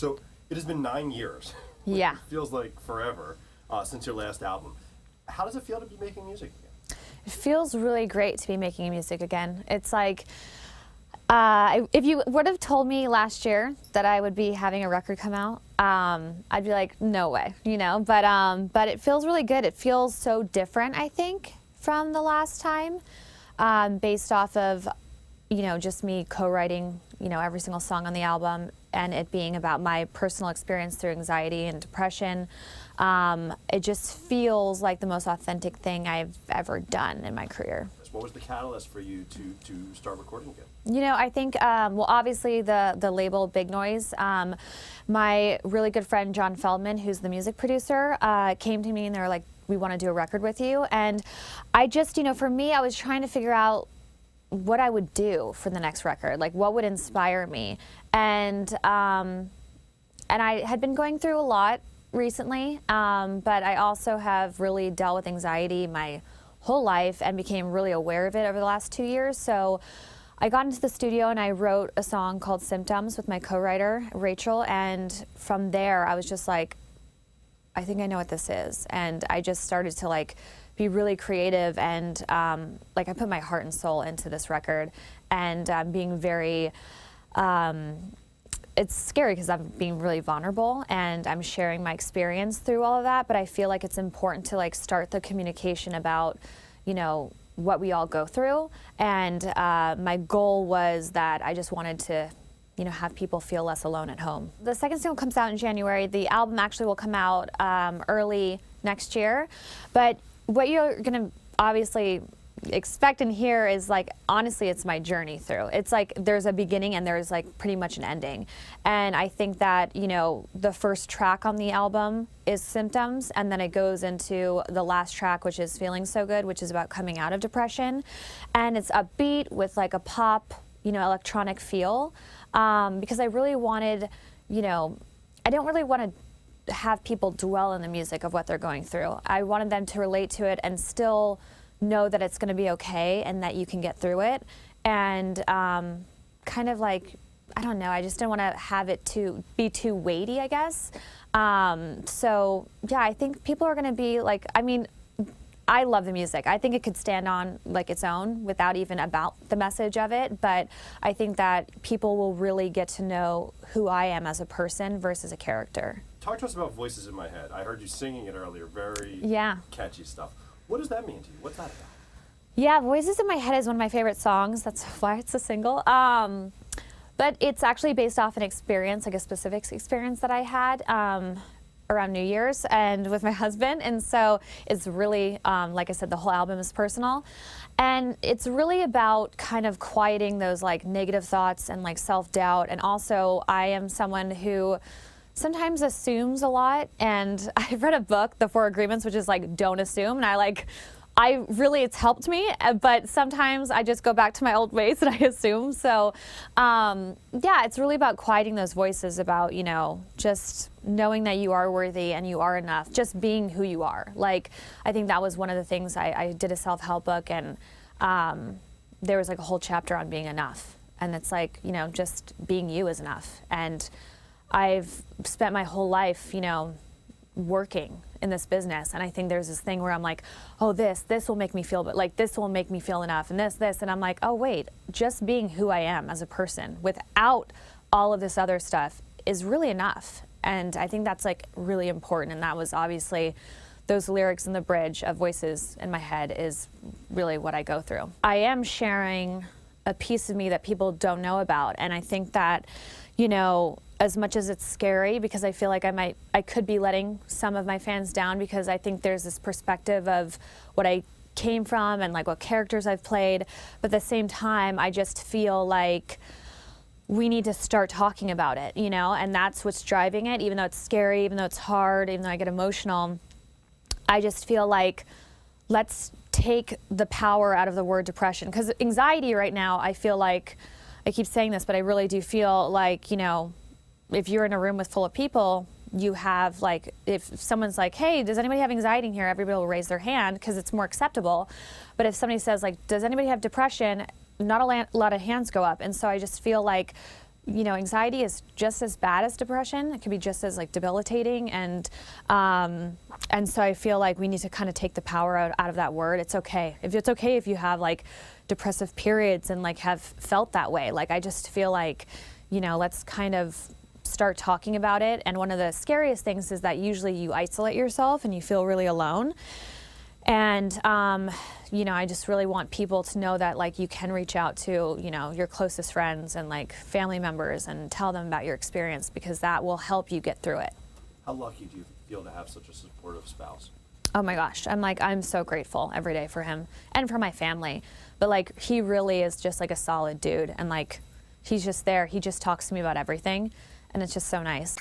So it has been 9 years. Yeah. It feels like forever since your last album. How does it feel to be making music again? It feels really great to be making music again. It's like, if you would have told me last year that I would be having a record come out, I'd be like, no way, you know. But it feels really good. It feels so different, I think, from the last time, based off of, you know, just me co-writing, you know, every single song on the album, and it being about my personal experience through anxiety and depression. It just feels like the most authentic thing I've ever done in my career. What was the catalyst for you to start recording again? You know, I think, well, obviously the label Big Noise. My really good friend John Feldman, who's the music producer, came to me and they were like, we want to do a record with you. And I just, you know, for me, I was trying to figure out what I would do for the next record, like what would inspire me. And I had been going through a lot recently, but I also have really dealt with anxiety my whole life and became really aware of it over the last 2 years. So I got into the studio and I wrote a song called Symptoms with my co-writer, Rachel, and from there I was just like, I think I know what this is. And I just started to like be really creative and like I put my heart and soul into this record, and being very, it's scary because I'm being really vulnerable and I'm sharing my experience through all of that, but I feel like it's important to like start the communication about, you know, what we all go through. And my goal was that I just wanted to, you know, have people feel less alone at home. The second single comes out in January. The album actually will come out early next year. But what you're gonna obviously expect and hear is like, honestly, it's my journey through. It's like there's a beginning and there's like pretty much an ending. And I think that, you know, the first track on the album is Symptoms, and then it goes into the last track, which is Feeling So Good, which is about coming out of depression. And it's upbeat with like a pop, you know, electronic feel, because I really wanted, you know, I don't really want to have people dwell in the music of what they're going through. I wanted them to relate to it and still know that it's going to be okay and that you can get through it. And kind of like, I don't know, I just didn't want to have it to be too weighty, I guess. So yeah, I think people are going to be like, I mean, I love the music. I think it could stand on like its own without even about the message of it. But I think that people will really get to know who I am as a person versus a character. Talk to us about Voices in My Head. I heard you singing it earlier, very catchy stuff. What does that mean to you? What's that about? Yeah, Voices in My Head is one of my favorite songs. That's why it's a single. But it's actually based off an experience, like a specific experience that I had around New Year's and with my husband. And so it's really, like I said, the whole album is personal. And it's really about kind of quieting those like negative thoughts and like self-doubt. And also I am someone who sometimes assumes a lot, and I read a book, The Four Agreements, which is like, don't assume, and I really, it's helped me, but sometimes I just go back to my old ways and I assume. So yeah, it's really about quieting those voices about, you know, just knowing that you are worthy and you are enough, just being who you are. Like, I think that was one of the things, I did a self-help book, and there was like a whole chapter on being enough. And it's like, you know, just being you is enough. And I've spent my whole life, you know, working in this business, and I think there's this thing where I'm like, oh, this will make me feel, but like this will make me feel enough, and this, and I'm like, oh wait, just being who I am as a person without all of this other stuff is really enough. And I think that's like really important, and that was obviously those lyrics in the bridge of Voices in My Head is really what I go through. I am sharing a piece of me that people don't know about, and I think that, you know, as much as it's scary, because I feel like I could be letting some of my fans down, because I think there's this perspective of what I came from and like what characters I've played, but at the same time, I just feel like we need to start talking about it, you know, and that's what's driving it, even though it's scary, even though it's hard, even though I get emotional. I just feel like, let's take the power out of the word depression, because anxiety right now, I feel like, I keep saying this, but I really do feel like, you know, if you're in a room full of people, you have like, if someone's like, hey, does anybody have anxiety in here? Everybody will raise their hand because it's more acceptable. But if somebody says like, does anybody have depression? Not a lot of hands go up. And so I just feel like anxiety is just as bad as depression. It can be just as like debilitating, and so I feel like we need to kind of take the power out of that word. It's okay. It's okay if you have like depressive periods and like have felt that way. Like I just feel like, let's kind of start talking about it. And one of the scariest things is that usually you isolate yourself and you feel really alone. And, I just really want people to know that like you can reach out to, your closest friends and like family members and tell them about your experience, because that will help you get through it. How lucky do you feel to have such a supportive spouse? Oh my gosh. I'm so grateful every day for him and for my family. But like, he really is just like a solid dude. And like, he's just there. He just talks to me about everything. And it's just so nice.